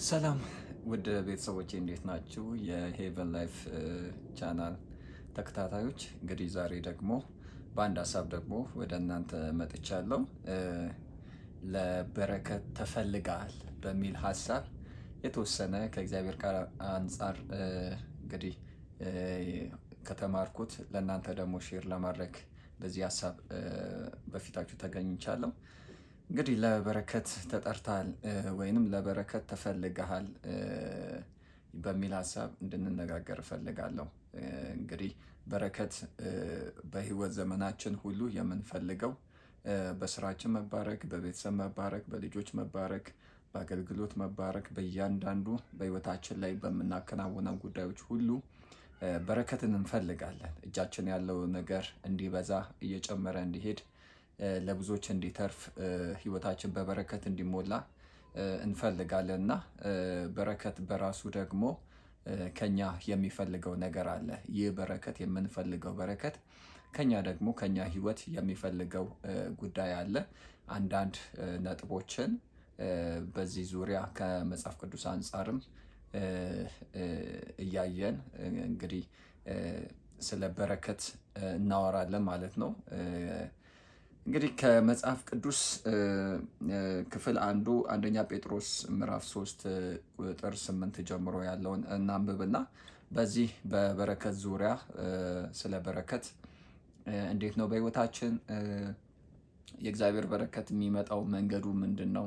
ሰላም ውድ ቤተሰቦቼ እንዴት ናችሁ? የሄቨን ላይፍ ቻናል ተከታታዮች፣ እንግዲህ ዛሬ ደግሞ በአንድ ሀሳብ ደግሞ ወደ እናንተ መጥቻለሁ። ለበረከት ተፈልገሃል በሚል ሀሳብ የተወሰነ ከእግዚአብሔር ቃል አንጻር እንግዲህ ከተማርኩት ለእናንተ ደግሞ ሼር ለማድረግ በዚህ ሀሳብ በፊታችሁ ተገኝቻለሁ። እንግዲህ ለበረከት ተጠርተሃል ወይንም ለበረከት ተፈልገሃል በሚል ሀሳብ እንድንነጋገር እፈልጋለሁ። እንግዲህ በረከት በህይወት ዘመናችን ሁሉ የምንፈልገው በስራችን መባረክ፣ በቤተሰብ መባረክ፣ በልጆች መባረክ፣ በአገልግሎት መባረክ፣ በእያንዳንዱ በህይወታችን ላይ በምናከናውነው ጉዳዮች ሁሉ በረከትን እንፈልጋለን። እጃችን ያለው ነገር እንዲበዛ እየጨመረ እንዲሄድ ለብዙዎች እንዲተርፍ ህይወታችን በበረከት እንዲሞላ እንፈልጋለን እና በረከት በራሱ ደግሞ ከኛ የሚፈልገው ነገር አለ። ይህ በረከት የምንፈልገው በረከት ከኛ ደግሞ ከኛ ህይወት የሚፈልገው ጉዳይ አለ። አንዳንድ ነጥቦችን በዚህ ዙሪያ ከመጽሐፍ ቅዱስ አንጻርም እያየን እንግዲህ ስለ በረከት እናወራለን ማለት ነው። እንግዲህ ከመጽሐፍ ቅዱስ ክፍል አንደኛ ጴጥሮስ ምዕራፍ 3 ቁጥር 8 ጀምሮ ያለውን እናንብብና በዚህ በበረከት ዙሪያ ስለ በረከት እንዴት ነው በህይወታችን የእግዚአብሔር በረከት የሚመጣው መንገዱ ምንድን ነው?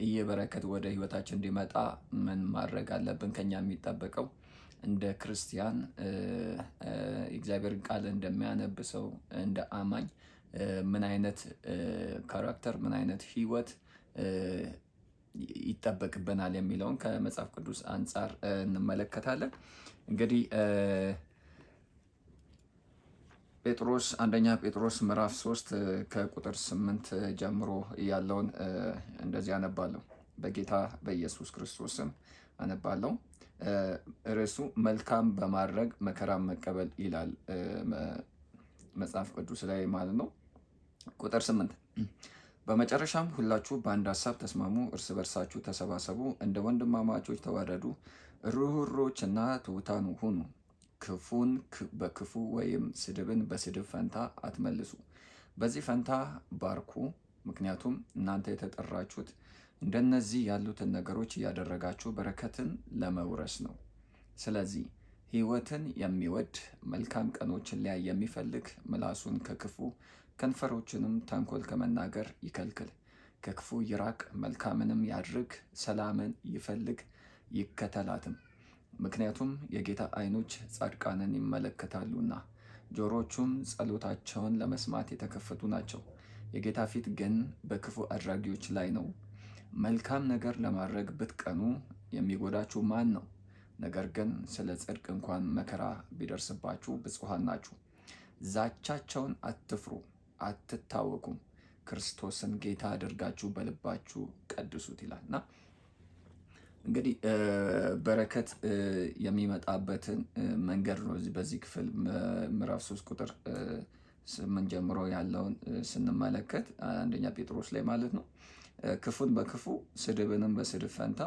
ይህ በረከት ወደ ህይወታችን እንዲመጣ ምን ማድረግ አለብን? ከኛ የሚጠበቀው እንደ ክርስቲያን የእግዚአብሔርን ቃል እንደሚያነብ ሰው እንደ አማኝ ምን አይነት ካራክተር ምን አይነት ህይወት ይጠበቅብናል የሚለውን ከመጽሐፍ ቅዱስ አንጻር እንመለከታለን። እንግዲህ አንደኛ ጴጥሮስ ምዕራፍ 3 ከቁጥር 8 ጀምሮ ያለውን እንደዚህ አነባለሁ። በጌታ በኢየሱስ ክርስቶስም አነባለሁ። ርዕሱ መልካም በማድረግ መከራን መቀበል ይላል መጽሐፍ ቅዱስ ላይ ማለት ነው። ቁጥር 8 በመጨረሻም ሁላችሁ በአንድ ሀሳብ ተስማሙ፣ እርስ በርሳችሁ ተሰባሰቡ፣ እንደ ወንድማማቾች ተዋደዱ፣ ርኅሩኆች እና ትሑታን ሁኑ። ክፉን በክፉ ወይም ስድብን በስድብ ፈንታ አትመልሱ፣ በዚህ ፈንታ ባርኩ፣ ምክንያቱም እናንተ የተጠራችሁት እንደነዚህ ያሉትን ነገሮች እያደረጋችሁ በረከትን ለመውረስ ነው። ስለዚህ ሕይወትን የሚወድ መልካም ቀኖችን ሊያይ የሚፈልግ ምላሱን ከክፉ ከንፈሮችንም ተንኮል ከመናገር ይከልክል። ከክፉ ይራቅ፣ መልካምንም ያድርግ፣ ሰላምን ይፈልግ ይከተላትም። ምክንያቱም የጌታ ዓይኖች ጻድቃንን ይመለከታሉና ጆሮቹም ጸሎታቸውን ለመስማት የተከፈቱ ናቸው። የጌታ ፊት ግን በክፉ አድራጊዎች ላይ ነው። መልካም ነገር ለማድረግ ብትቀኑ የሚጎዳችሁ ማን ነው? ነገር ግን ስለ ጽድቅ እንኳን መከራ ቢደርስባችሁ ብፁዓን ናችሁ። ዛቻቸውን አትፍሩ፣ አትታወኩም፣ ክርስቶስን ጌታ አድርጋችሁ በልባችሁ ቀድሱት ይላል እና እንግዲህ በረከት የሚመጣበትን መንገድ ነው በዚህ ክፍል ምዕራፍ 3 ቁጥር 8 ጀምሮ ያለውን ስንመለከት አንደኛ ጴጥሮስ ላይ ማለት ነው። ክፉን በክፉ ስድብንም በስድብ ፈንታ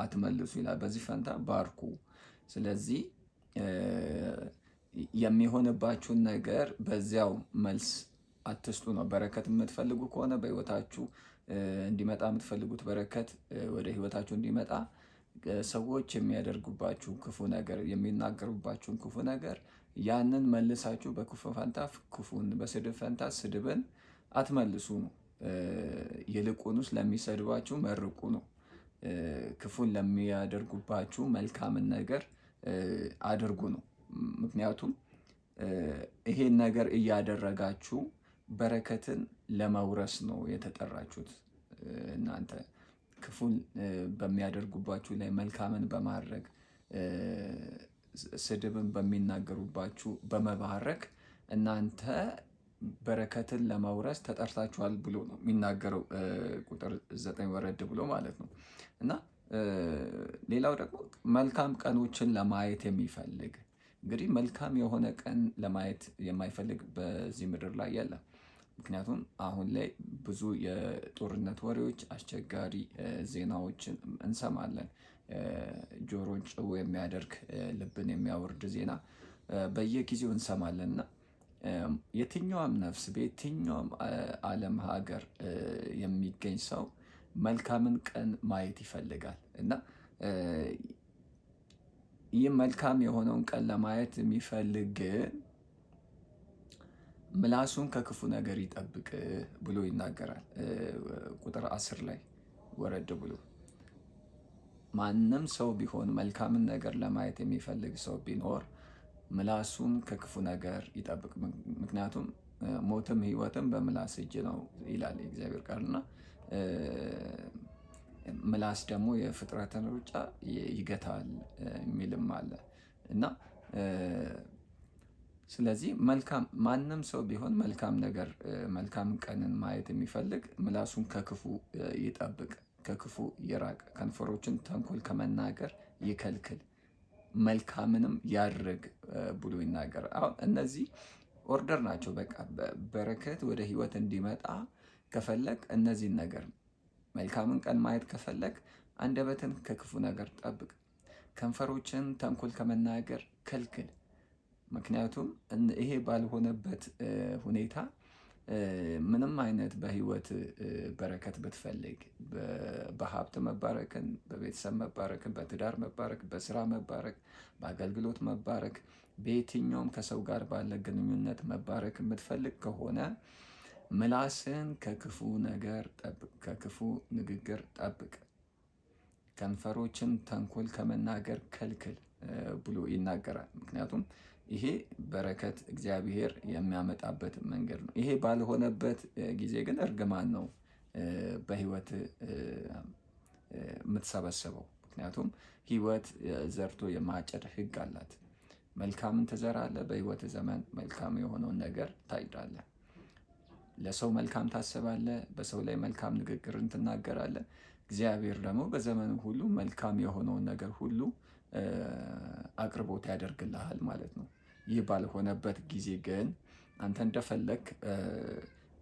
አትመልሱ ይላል። በዚህ ፈንታ ባርኩ። ስለዚህ የሚሆንባችሁን ነገር በዚያው መልስ አትስጡ ነው። በረከት የምትፈልጉ ከሆነ በህይወታችሁ እንዲመጣ የምትፈልጉት በረከት ወደ ህይወታችሁ እንዲመጣ ሰዎች የሚያደርጉባችሁ ክፉ ነገር የሚናገሩባችሁን ክፉ ነገር ያንን መልሳችሁ በክፉ ፈንታ ክፉን በስድብ ፈንታ ስድብን አትመልሱ ነው። ይልቁንስ ለሚሰድባችሁ መርቁ ነው። ክፉን ለሚያደርጉባችሁ መልካምን ነገር አድርጉ ነው። ምክንያቱም ይሄን ነገር እያደረጋችሁ በረከትን ለመውረስ ነው የተጠራችሁት። እናንተ ክፉን በሚያደርጉባችሁ ላይ መልካምን በማድረግ ስድብን በሚናገሩባችሁ በመባረክ እናንተ በረከትን ለመውረስ ተጠርታችኋል ብሎ ነው የሚናገረው ቁጥር 9 ወረድ ብሎ ማለት ነው። እና ሌላው ደግሞ መልካም ቀኖችን ለማየት የሚፈልግ እንግዲህ መልካም የሆነ ቀን ለማየት የማይፈልግ በዚህ ምድር ላይ የለም። ምክንያቱም አሁን ላይ ብዙ የጦርነት ወሬዎች፣ አስቸጋሪ ዜናዎችን እንሰማለን። ጆሮን ጭው የሚያደርግ ልብን የሚያወርድ ዜና በየጊዜው እንሰማለን እና የትኛውም ነፍስ በየትኛውም ዓለም ሀገር የሚገኝ ሰው መልካምን ቀን ማየት ይፈልጋል እና ይህ መልካም የሆነውን ቀን ለማየት የሚፈልግ ግን ምላሱን ከክፉ ነገር ይጠብቅ ብሎ ይናገራል። ቁጥር 10 ላይ ወረድ ብሎ ማንም ሰው ቢሆን መልካምን ነገር ለማየት የሚፈልግ ሰው ቢኖር ምላሱን ከክፉ ነገር ይጠብቅ፣ ምክንያቱም ሞትም ሕይወትም በምላስ እጅ ነው ይላል የእግዚአብሔር ቃልና ምላስ ደግሞ የፍጥረትን ሩጫ ይገታል የሚልም አለ እና ስለዚህ ማንም ሰው ቢሆን መልካም ነገር መልካም ቀንን ማየት የሚፈልግ ምላሱን ከክፉ ይጠብቅ፣ ከክፉ ይራቅ፣ ከንፈሮችን ተንኮል ከመናገር ይከልክል፣ መልካምንም ያድርግ ብሎ ይናገር። አሁን እነዚህ ኦርደር ናቸው። በቃ በረከት ወደ ህይወት እንዲመጣ ከፈለግ እነዚህን ነገር መልካምን ቀን ማየት ከፈለግ አንደበትን ከክፉ ነገር ጠብቅ፣ ከንፈሮችን ተንኮል ከመናገር ከልክል። ምክንያቱም ይሄ ባልሆነበት ሁኔታ ምንም አይነት በህይወት በረከት ብትፈልግ በሀብት መባረክን፣ በቤተሰብ መባረክን፣ በትዳር መባረክ፣ በስራ መባረክ፣ በአገልግሎት መባረክ፣ በየትኛውም ከሰው ጋር ባለ ግንኙነት መባረክ የምትፈልግ ከሆነ ምላስን ከክፉ ነገር ጠብቅ፣ ከክፉ ንግግር ጠብቅ፣ ከንፈሮችን ተንኮል ከመናገር ከልክል ብሎ ይናገራል። ምክንያቱም ይሄ በረከት እግዚአብሔር የሚያመጣበት መንገድ ነው። ይሄ ባልሆነበት ጊዜ ግን እርግማን ነው በህይወት የምትሰበስበው። ምክንያቱም ህይወት ዘርቶ የማጨድ ህግ አላት። መልካምን ትዘራለህ፣ በህይወት ዘመን መልካም የሆነውን ነገር ታጭዳለህ። ለሰው መልካም ታስባለህ፣ በሰው ላይ መልካም ንግግርን ትናገራለህ። እግዚአብሔር ደግሞ በዘመኑ ሁሉ መልካም የሆነውን ነገር ሁሉ አቅርቦት ያደርግልሃል ማለት ነው። ይህ ባልሆነበት ጊዜ ግን አንተ እንደፈለግ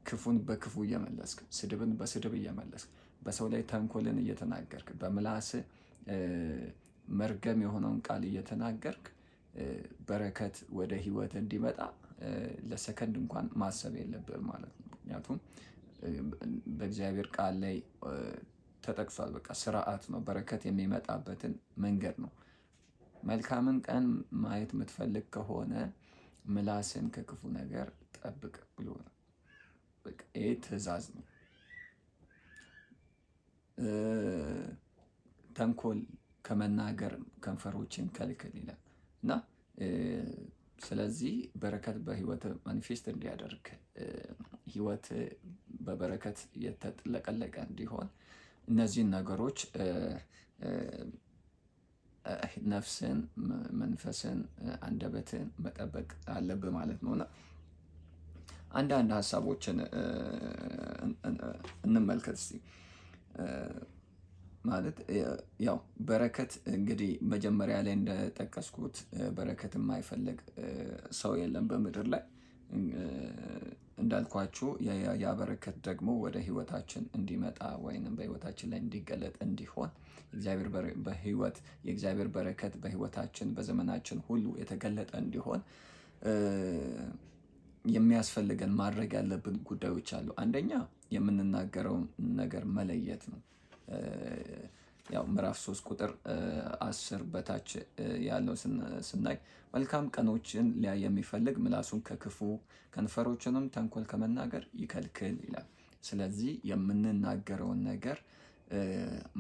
ክፉን በክፉ እየመለስክ፣ ስድብን በስድብ እየመለስክ፣ በሰው ላይ ተንኮልን እየተናገርክ፣ በምላስ መርገም የሆነውን ቃል እየተናገርክ በረከት ወደ ህይወት እንዲመጣ ለሰከንድ እንኳን ማሰብ የለብህም ማለት ነው። ምክንያቱም በእግዚአብሔር ቃል ላይ ተጠቅሷል። በቃ ስርዓት ነው፣ በረከት የሚመጣበትን መንገድ ነው። መልካምን ቀን ማየት የምትፈልግ ከሆነ ምላስን ከክፉ ነገር ጠብቅ ብሎ ነው። በቃ ይህ ትእዛዝ ነው። ተንኮል ከመናገር ከንፈሮችን ከልክል ይላል እና ስለዚህ በረከት በህይወት ማኒፌስት እንዲያደርግ ህይወት በበረከት የተጥለቀለቀ እንዲሆን እነዚህን ነገሮች ነፍስን፣ መንፈስን፣ አንደበትን መጠበቅ አለብህ ማለት ነውና አንዳንድ ሀሳቦችን እንመልከት እስቲ። ማለት ያው በረከት እንግዲህ መጀመሪያ ላይ እንደጠቀስኩት በረከት የማይፈልግ ሰው የለም በምድር ላይ። እንዳልኳችሁ ያ በረከት ደግሞ ወደ ህይወታችን እንዲመጣ ወይንም በህይወታችን ላይ እንዲገለጥ እንዲሆን የእግዚአብሔር በረከት በህይወታችን በዘመናችን ሁሉ የተገለጠ እንዲሆን የሚያስፈልገን ማድረግ ያለብን ጉዳዮች አሉ። አንደኛ የምንናገረውን ነገር መለየት ነው። ያው ምዕራፍ 3 ቁጥር 10 በታች ያለው ስናይ መልካም ቀኖችን ሊያይ የሚፈልግ ምላሱን ከክፉ ከንፈሮችንም ተንኮል ከመናገር ይከልክል ይላል። ስለዚህ የምንናገረውን ነገር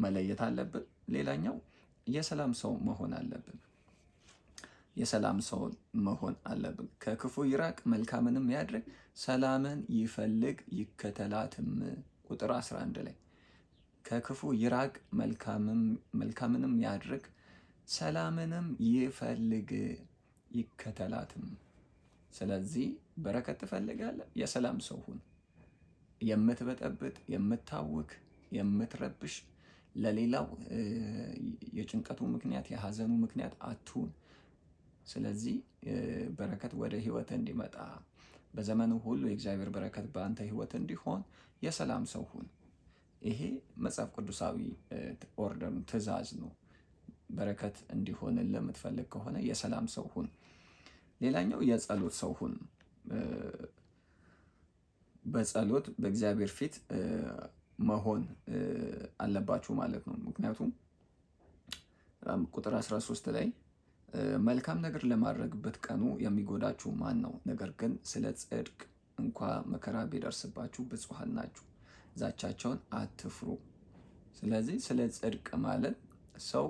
መለየት አለብን። ሌላኛው የሰላም ሰው መሆን አለብን። የሰላም ሰው መሆን አለብን። ከክፉ ይራቅ፣ መልካምንም ያድርግ፣ ሰላምን ይፈልግ ይከተላትም። ቁጥር 11 ላይ ከክፉ ይራቅ፣ መልካምንም ያድርግ፣ ሰላምንም ይፈልግ ይከተላትም። ስለዚህ በረከት ትፈልጋለህ? የሰላም ሰው ሁን። የምትበጠብጥ፣ የምታውክ፣ የምትረብሽ፣ ለሌላው የጭንቀቱ ምክንያት የሀዘኑ ምክንያት አትሁን። ስለዚህ በረከት ወደ ህይወት እንዲመጣ በዘመኑ ሁሉ የእግዚአብሔር በረከት በአንተ ህይወት እንዲሆን የሰላም ሰው ሁን። ይሄ መጽሐፍ ቅዱሳዊ ኦርደር ትእዛዝ ነው። በረከት እንዲሆንልህ የምትፈልግ ከሆነ የሰላም ሰው ሁን። ሌላኛው የጸሎት ሰው ሁን። በጸሎት በእግዚአብሔር ፊት መሆን አለባችሁ ማለት ነው። ምክንያቱም ቁጥር 13 ላይ መልካም ነገር ለማድረግ ብትቀኑ የሚጎዳችሁ ማን ነው? ነገር ግን ስለ ጽድቅ እንኳ መከራ ቢደርስባችሁ ብፁዓን ናችሁ። ዛቻቸውን አትፍሩ። ስለዚህ ስለ ጽድቅ ማለት ሰው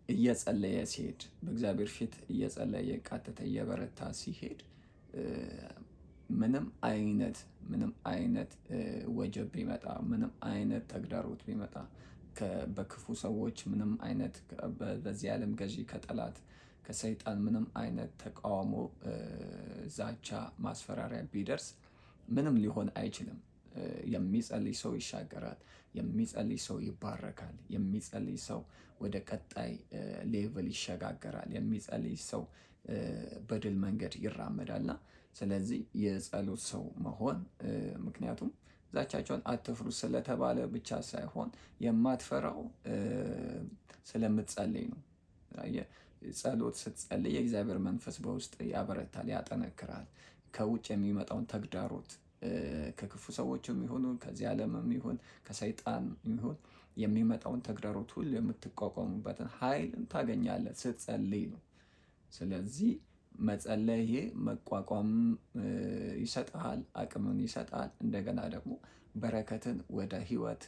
እየጸለየ ሲሄድ፣ በእግዚአብሔር ፊት እየጸለየ ቃተተ እየበረታ ሲሄድ ምንም አይነት ወጀብ ቢመጣ፣ ምንም አይነት ተግዳሮት ቢመጣ፣ በክፉ ሰዎች ምንም አይነት በዚህ ዓለም ገዢ ከጠላት ከሰይጣን ምንም አይነት ተቃውሞ፣ ዛቻ፣ ማስፈራሪያ ቢደርስ ምንም ሊሆን አይችልም። የሚጸልይ ሰው ይሻገራል። የሚጸልይ ሰው ይባረካል። የሚጸልይ ሰው ወደ ቀጣይ ሌቭል ይሸጋገራል። የሚጸልይ ሰው በድል መንገድ ይራመዳልና ስለዚህ የጸሎት ሰው መሆን ምክንያቱም ዛቻቸውን አትፍሩ ስለተባለ ብቻ ሳይሆን የማትፈራው ስለምትጸልይ ነው። ጸሎት ስትጸልይ የእግዚአብሔር መንፈስ በውስጥ ያበረታል፣ ያጠነክራል። ከውጭ የሚመጣውን ተግዳሮት ከክፉ ሰዎችም ይሁን ከዚህ ዓለምም ይሁን ከሰይጣን ይሁን የሚመጣውን ተግዳሮት ሁሉ የምትቋቋሙበትን ኃይልን ታገኛለህ ስትጸልይ ነው። ስለዚህ መጸለይ መቋቋም ይሰጣል፣ አቅምን ይሰጣል። እንደገና ደግሞ በረከትን ወደ ህይወት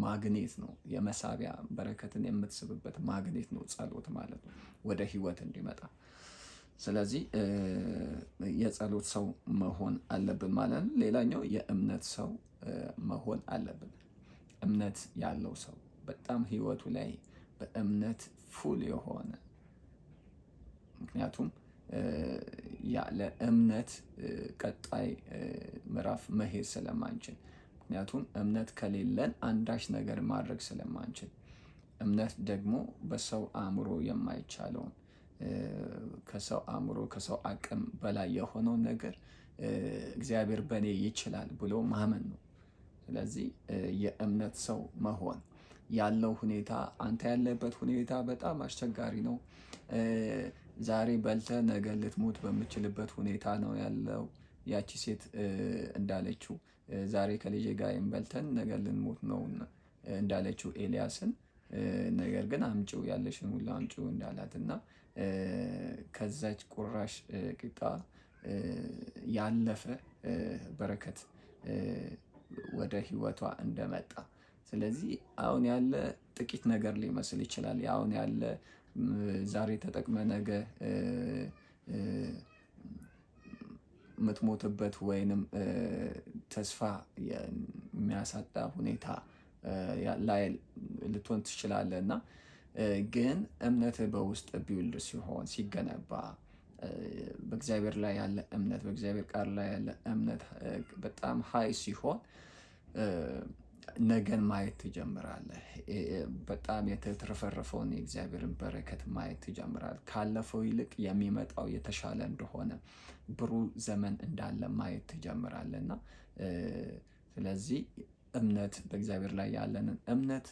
ማግኔት ነው፣ የመሳቢያ በረከትን የምትስብበት ማግኔት ነው ጸሎት ማለት ነው ወደ ህይወት እንዲመጣ። ስለዚህ የጸሎት ሰው መሆን አለብን ማለት ነው። ሌላኛው የእምነት ሰው መሆን አለብን። እምነት ያለው ሰው በጣም ህይወቱ ላይ በእምነት ፉል የሆነ ምክንያቱም ያለ እምነት ቀጣይ ምዕራፍ መሄድ ስለማንችል፣ ምክንያቱም እምነት ከሌለን አንዳች ነገር ማድረግ ስለማንችል፣ እምነት ደግሞ በሰው አእምሮ የማይቻለውን ከሰው አእምሮ ከሰው አቅም በላይ የሆነውን ነገር እግዚአብሔር በእኔ ይችላል ብሎ ማመን ነው። ስለዚህ የእምነት ሰው መሆን ያለው ሁኔታ አንተ ያለበት ሁኔታ በጣም አስቸጋሪ ነው። ዛሬ በልተ ነገ ልትሞት በምችልበት ሁኔታ ነው ያለው። ያቺ ሴት እንዳለችው ዛሬ ከልጄ ጋር በልተን ነገ ልንሞት ነው እንዳለችው ኤልያስን፣ ነገር ግን አምጪው ያለሽን ሁሉ አምጪው እንዳላት እና ከዛች ቁራሽ ቂጣ ያለፈ በረከት ወደ ህይወቷ እንደመጣ። ስለዚህ አሁን ያለ ጥቂት ነገር ሊመስል ይችላል። አሁን ያለ ዛሬ ተጠቅመ ነገ የምትሞትበት ወይንም ተስፋ የሚያሳጣ ሁኔታ ላይ ልትሆን ትችላለህ እና ግን እምነትህ በውስጥ ቢውልድ ሲሆን ሲገነባ በእግዚአብሔር ላይ ያለ እምነት በእግዚአብሔር ቃል ላይ ያለ እምነት በጣም ሀይ ሲሆን ነገን ማየት ትጀምራለህ። በጣም የተትረፈረፈውን የእግዚአብሔርን በረከት ማየት ትጀምራለህ። ካለፈው ይልቅ የሚመጣው የተሻለ እንደሆነ ብሩህ ዘመን እንዳለ ማየት ትጀምራለህ እና ስለዚህ እምነት በእግዚአብሔር ላይ ያለንን እምነት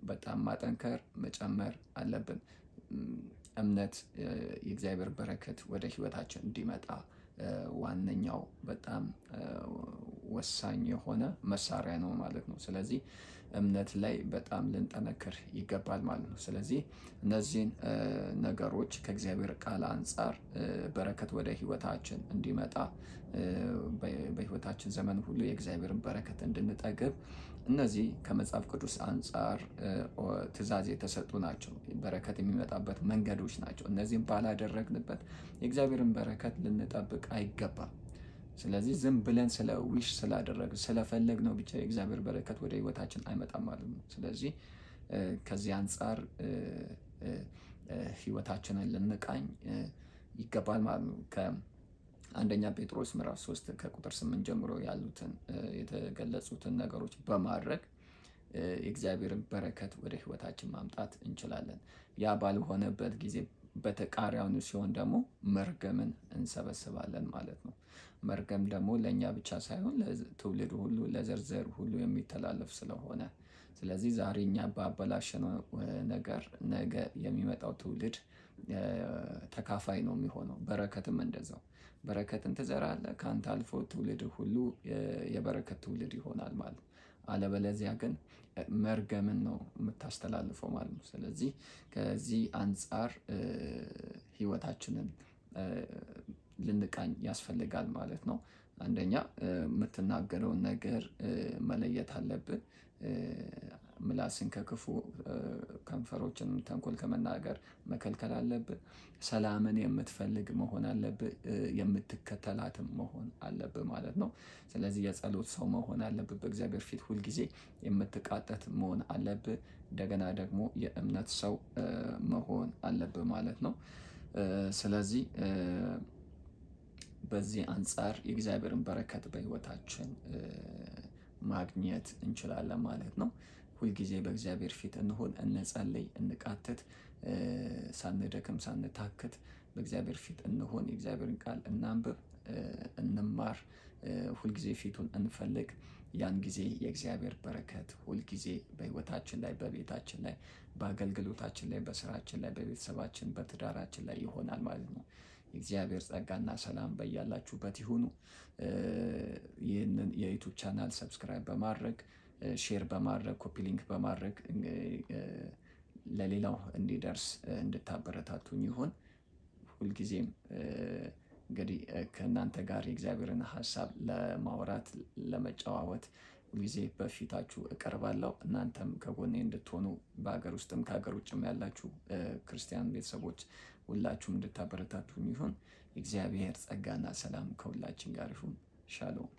በጣም ማጠንከር መጨመር አለብን። እምነት የእግዚአብሔር በረከት ወደ ህይወታችን እንዲመጣ ዋነኛው በጣም ወሳኝ የሆነ መሳሪያ ነው ማለት ነው። ስለዚህ እምነት ላይ በጣም ልንጠነክር ይገባል ማለት ነው። ስለዚህ እነዚህን ነገሮች ከእግዚአብሔር ቃል አንጻር በረከት ወደ ህይወታችን እንዲመጣ በህይወታችን ዘመን ሁሉ የእግዚአብሔርን በረከት እንድንጠግብ እነዚህ ከመጽሐፍ ቅዱስ አንጻር ትእዛዝ የተሰጡ ናቸው። በረከት የሚመጣበት መንገዶች ናቸው። እነዚህም ባላደረግንበት የእግዚአብሔርን በረከት ልንጠብቅ አይገባም። ስለዚህ ዝም ብለን ስለ ዊሽ ስላደረግ ስለፈለግ ነው ብቻ የእግዚአብሔር በረከት ወደ ህይወታችን አይመጣም ማለት ነው። ስለዚህ ከዚህ አንጻር ህይወታችንን ልንቃኝ ይገባል ማለት ነው። ከአንደኛ ጴጥሮስ ምዕራፍ 3 ከቁጥር 8 ጀምሮ ያሉትን የተገለጹትን ነገሮች በማድረግ የእግዚአብሔርን በረከት ወደ ህይወታችን ማምጣት እንችላለን። ያ ባልሆነበት ጊዜ በተቃራኒው ሲሆን ደግሞ መርገምን እንሰበስባለን ማለት ነው። መርገም ደግሞ ለእኛ ብቻ ሳይሆን ለትውልድ ሁሉ ለዘርዘር ሁሉ የሚተላለፍ ስለሆነ ስለዚህ ዛሬ እኛ ባበላሸነው ነገር ነገ የሚመጣው ትውልድ ተካፋይ ነው የሚሆነው። በረከትም እንደዛው በረከትን ትዘራለህ ከአንተ አልፎ ትውልድ ሁሉ የበረከት ትውልድ ይሆናል ማለት ነው። አለበለዚያ ግን መርገምን ነው የምታስተላልፈው ማለት ነው። ስለዚህ ከዚህ አንፃር ህይወታችንን ልንቃኝ ያስፈልጋል ማለት ነው። አንደኛ የምትናገረውን ነገር መለየት አለብህ። ምላስን ከክፉ ከንፈሮችን ተንኮል ከመናገር መከልከል አለብህ። ሰላምን የምትፈልግ መሆን አለብህ፣ የምትከተላትም መሆን አለብህ ማለት ነው። ስለዚህ የጸሎት ሰው መሆን አለብህ። በእግዚአብሔር ፊት ሁልጊዜ የምትቃጠት መሆን አለብህ። እንደገና ደግሞ የእምነት ሰው መሆን አለብህ ማለት ነው። ስለዚህ በዚህ አንፃር የእግዚአብሔርን በረከት በህይወታችን ማግኘት እንችላለን ማለት ነው። ሁልጊዜ በእግዚአብሔር ፊት እንሆን፣ እንጸልይ፣ እንቃትት፣ ሳንደክም ሳንታክት በእግዚአብሔር ፊት እንሆን። የእግዚአብሔርን ቃል እናንብብ፣ እንማር፣ ሁልጊዜ ፊቱን እንፈልግ። ያን ጊዜ የእግዚአብሔር በረከት ሁልጊዜ በህይወታችን ላይ፣ በቤታችን ላይ፣ በአገልግሎታችን ላይ፣ በስራችን ላይ፣ በቤተሰባችን፣ በትዳራችን ላይ ይሆናል ማለት ነው። የእግዚአብሔር ጸጋና ሰላም በያላችሁበት ይሁኑ። ይህንን የዩቱብ ቻናል ሰብስክራይብ በማድረግ ሼር በማድረግ ኮፒ ሊንክ በማድረግ ለሌላው እንዲደርስ እንድታበረታቱኝ ይሁን። ሁልጊዜም እንግዲህ ከእናንተ ጋር የእግዚአብሔርን ሀሳብ ለማውራት ለመጨዋወት ሁልጊዜ በፊታችሁ እቀርባለሁ። እናንተም ከጎኔ እንድትሆኑ በሀገር ውስጥም ከሀገር ውጭም ያላችሁ ክርስቲያን ቤተሰቦች ሁላችሁም እንድታበረታቱኝ ይሁን። የእግዚአብሔር ጸጋና ሰላም ከሁላችን ጋር ይሁን። ሻሎም